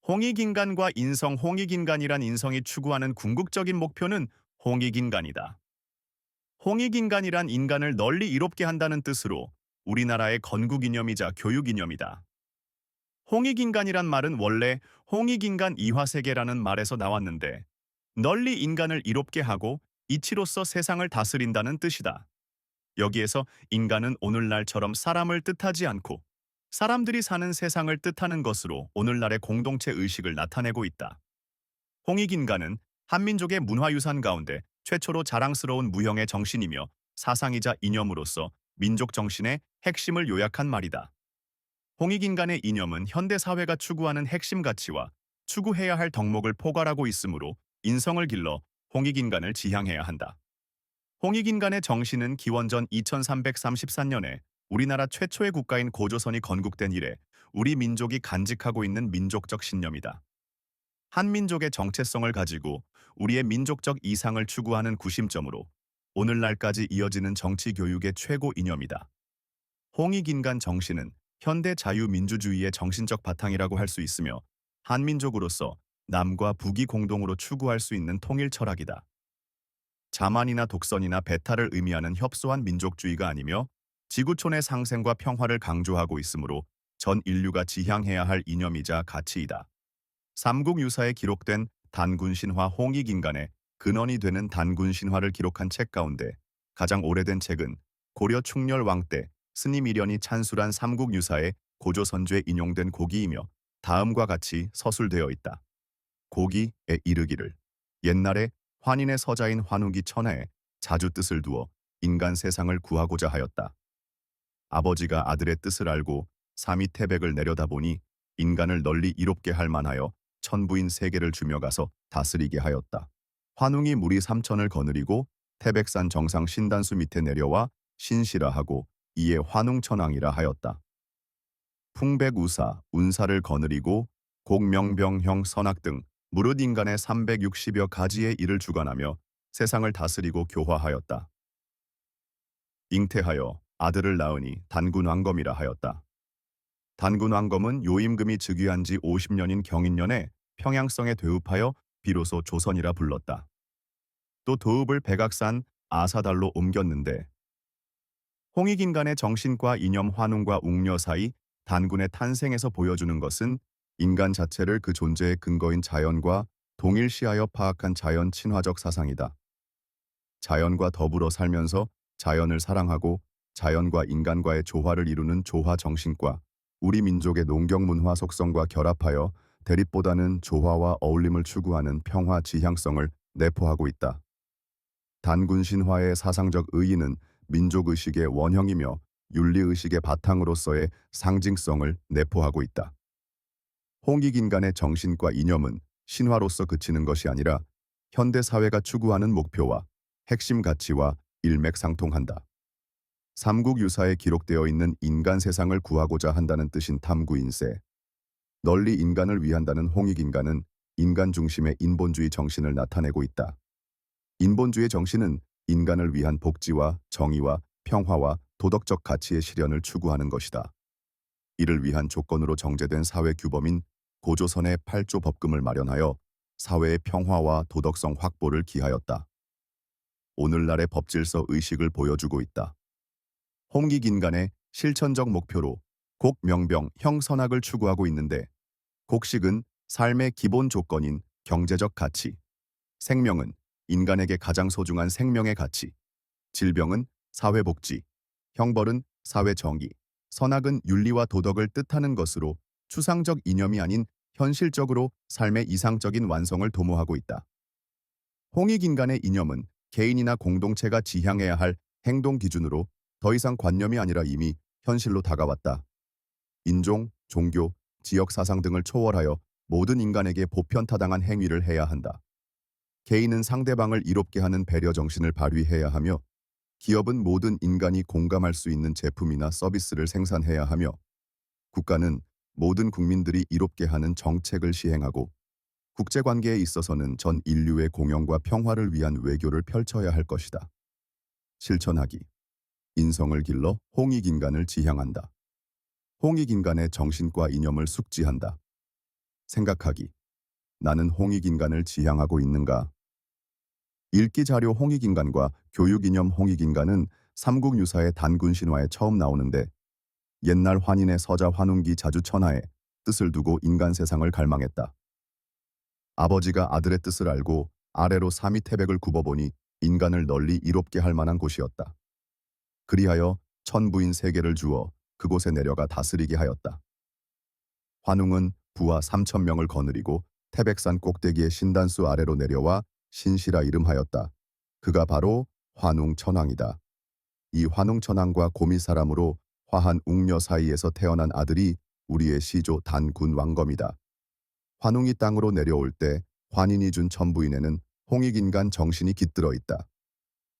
홍익인간과 인성 홍익인간이란 인성이 추구하는 궁극적인 목표는 홍익인간이다. 홍익인간이란 인간을 널리 이롭게 한다는 뜻으로 우리나라의 건국이념이자 교육이념이다. 홍익인간이란 말은 원래 홍익인간 이화세계라는 말에서 나왔는데 널리 인간을 이롭게 하고 이치로서 세상을 다스린다는 뜻이다. 여기에서 인간은 오늘날처럼 사람을 뜻하지 않고 사람들이 사는 세상을 뜻하는 것으로 오늘날의 공동체 의식을 나타내고 있다. 홍익인간은 한민족의 문화유산 가운데 최초로 자랑스러운 무형의 정신이며 사상이자 이념으로서 민족 정신의 핵심을 요약한 말이다. 홍익인간의 이념은 현대사회가 추구하는 핵심 가치와 추구해야 할 덕목을 포괄하고 있으므로 인성을 길러 홍익인간을 지향해야 한다. 홍익인간의 정신은 기원전 2334년에 우리나라 최초의 국가인 고조선이 건국된 이래 우리 민족이 간직하고 있는 민족적 신념이다. 한민족의 정체성을 가지고 우리의 민족적 이상을 추구하는 구심점으로 오늘날까지 이어지는 정치 교육의 최고 이념이다. 홍익인간 정신은 현대 자유민주주의의 정신적 바탕이라고 할 수 있으며 한민족으로서 남과 북이 공동으로 추구할 수 있는 통일 철학이다. 자만이나 독선이나 배탈을 의미하는 협소한 민족주의가 아니며 지구촌의 상생과 평화를 강조하고 있으므로 전 인류가 지향해야 할 이념이자 가치이다. 삼국유사에 기록된 단군신화 홍익인간의 근원이 되는 단군신화를 기록한 책 가운데 가장 오래된 책은 고려 충렬왕 때 스님 일련이 찬술한 삼국유사의 고조선주에 인용된 고기이며 다음과 같이 서술되어 있다. 고기에 이르기를 옛날에 환인의 서자인 환웅이 천하에 자주 뜻을 두어 인간 세상을 구하고자 하였다. 아버지가 아들의 뜻을 알고 삼위 태백을 내려다보니 인간을 널리 이롭게 할 만하여 천부인 세계를 주며 가서 다스리게 하였다. 환웅이 무리 3천을 거느리고 태백산 정상 신단수 밑에 내려와 신시라 하고 이에 환웅천왕이라 하였다. 풍백우사, 운사를 거느리고 곡명병형 선악 등 무릇 인간의 360여 가지의 일을 주관하며 세상을 다스리고 교화하였다. 잉태하여 아들을 낳으니 단군왕검이라 하였다. 단군왕검은 요임금이 즉위한 지 50년인 경인년에 평양성에 되읍하여 비로소 조선이라 불렀다. 또 도읍을 백악산 아사달로 옮겼는데 홍익인간의 정신과 이념 환웅과 웅녀 사이 단군의 탄생에서 보여주는 것은 인간 자체를 그 존재의 근거인 자연과 동일시하여 파악한 자연 친화적 사상이다. 자연과 더불어 살면서 자연을 사랑하고 자연과 인간과의 조화를 이루는 조화 정신과 우리 민족의 농경 문화 속성과 결합하여 대립보다는 조화와 어울림을 추구하는 평화 지향성을 내포하고 있다. 단군신화의 사상적 의의는 민족의식의 원형이며 윤리의식의 바탕으로서의 상징성을 내포하고 있다. 홍익인간의 정신과 이념은 신화로서 그치는 것이 아니라 현대사회가 추구하는 목표와 핵심 가치와 일맥상통한다. 삼국유사에 기록되어 있는 인간 세상을 구하고자 한다는 뜻인 탐구인세, 널리 인간을 위한다는 홍익인간은 인간 중심의 인본주의 정신을 나타내고 있다. 인본주의 정신은 인간을 위한 복지와 정의와 평화와 도덕적 가치의 실현을 추구하는 것이다. 이를 위한 조건으로 정제된 사회 규범인 고조선의 8조 법금을 마련하여 사회의 평화와 도덕성 확보를 기하였다. 오늘날의 법질서 의식을 보여주고 있다. 홍익인간의 실천적 목표로 곡명병 형선악을 추구하고 있는데 곡식은 삶의 기본 조건인 경제적 가치, 생명은 인간에게 가장 소중한 생명의 가치, 질병은 사회복지, 형벌은 사회정의, 선악은 윤리와 도덕을 뜻하는 것으로 추상적 이념이 아닌 현실적으로 삶의 이상적인 완성을 도모하고 있다. 홍익인간의 이념은 개인이나 공동체가 지향해야 할 행동 기준으로 더 이상 관념이 아니라 이미 현실로 다가왔다. 인종, 종교, 지역 사상 등을 초월하여 모든 인간에게 보편타당한 행위를 해야 한다. 개인은 상대방을 이롭게 하는 배려 정신을 발휘해야 하며 기업은 모든 인간이 공감할 수 있는 제품이나 서비스를 생산해야 하며 국가는 모든 국민들이 이롭게 하는 정책을 시행하고 국제관계에 있어서는 전 인류의 공영과 평화를 위한 외교를 펼쳐야 할 것이다. 실천하기. 인성을 길러 홍익인간을 지향한다. 홍익인간의 정신과 이념을 숙지한다. 생각하기. 나는 홍익인간을 지향하고 있는가? 읽기 자료 홍익인간과 교육 이념 홍익인간은 삼국유사의 단군 신화에 처음 나오는데 옛날 환인의 서자 환웅기 자주천하에 뜻을 두고 인간 세상을 갈망했다. 아버지가 아들의 뜻을 알고 아래로 삼위태백을 굽어보니 인간을 널리 이롭게 할 만한 곳이었다. 그리하여 천부인 세계를 주어 그곳에 내려가 다스리게 하였다. 환웅은 부하 3,000명을 거느리고 태백산 꼭대기의 신단수 아래로 내려와 신시라 이름하였다. 그가 바로 환웅천왕이다. 이 환웅천왕과 고미 사람으로 화한 웅녀 사이에서 태어난 아들이 우리의 시조 단군 왕검이다. 환웅이 땅으로 내려올 때 환인이 준 천부인에는 홍익인간 정신이 깃들어 있다.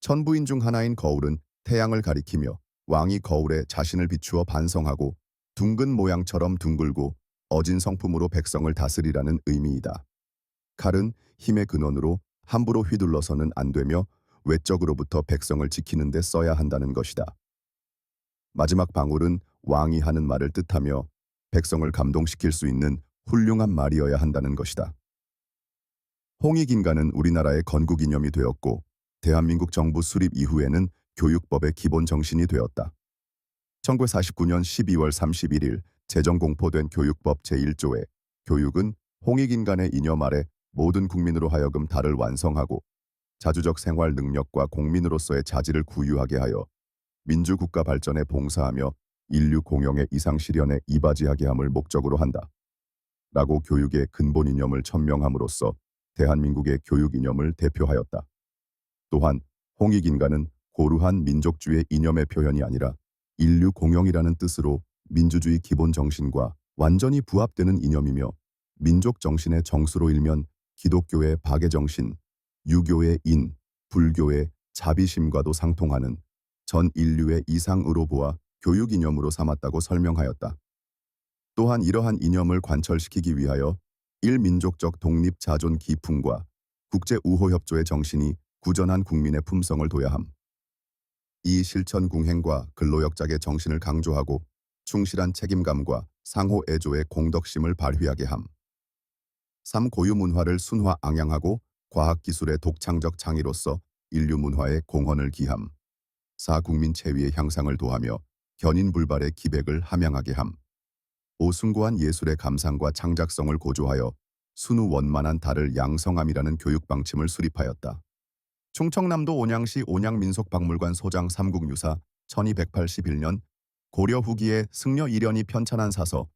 천부인 중 하나인 거울은 태양을 가리키며 왕이 거울에 자신을 비추어 반성하고 둥근 모양처럼 둥글고 어진 성품으로 백성을 다스리라는 의미이다. 칼은 힘의 근원으로 함부로 휘둘러서는 안 되며 외적으로부터 백성을 지키는 데 써야 한다는 것이다. 마지막 방울은 왕이 하는 말을 뜻하며 백성을 감동시킬 수 있는 훌륭한 말이어야 한다는 것이다. 홍익인간은 우리나라의 건국이념이 되었고 대한민국 정부 수립 이후에는 교육법의 기본 정신이 되었다. 1949년 12월 31일 제정 공포된 교육법 제1조에 교육은 홍익인간의 이념 아래 모든 국민으로 하여금 달을 완성하고 자주적 생활 능력과 국민으로서의 자질을 구유하게 하여 민주국가 발전에 봉사하며 인류 공영의 이상 실현에 이바지하게 함을 목적으로 한다. 라고 교육의 근본 이념을 천명함으로써 대한민국의 교육 이념을 대표하였다. 또한 홍익인간은 고루한 민족주의 이념의 표현이 아니라 인류 공영이라는 뜻으로 민주주의 기본 정신과 완전히 부합되는 이념이며 민족 정신의 정수로 일면 기독교의 박애 정신, 유교의 인, 불교의 자비심과도 상통하는 전 인류의 이상으로 보아 교육 이념으로 삼았다고 설명하였다. 또한 이러한 이념을 관철시키기 위하여 일민족적 독립 자존 기풍과 국제 우호 협조의 정신이 구전한 국민의 품성을 둬야 함. 이 실천 궁행과 근로역작의 정신을 강조하고 충실한 책임감과 상호 애조의 공덕심을 발휘하게 함. 3. 고유 문화를 순화 앙양하고 과학기술의 독창적 창의로서 인류 문화에 공헌을 기함. 4. 국민 체위의 향상을 도하며 견인불발의 기백을 함양하게 함. 5. 숭고한 예술의 감상과 창작성을 고조하여 순우원만한 달을 양성함이라는 교육 방침을 수립하였다. 충청남도 온양시 온양민속박물관 소장 삼국유사 1281년 고려 후기에 승려 이련이 편찬한 사서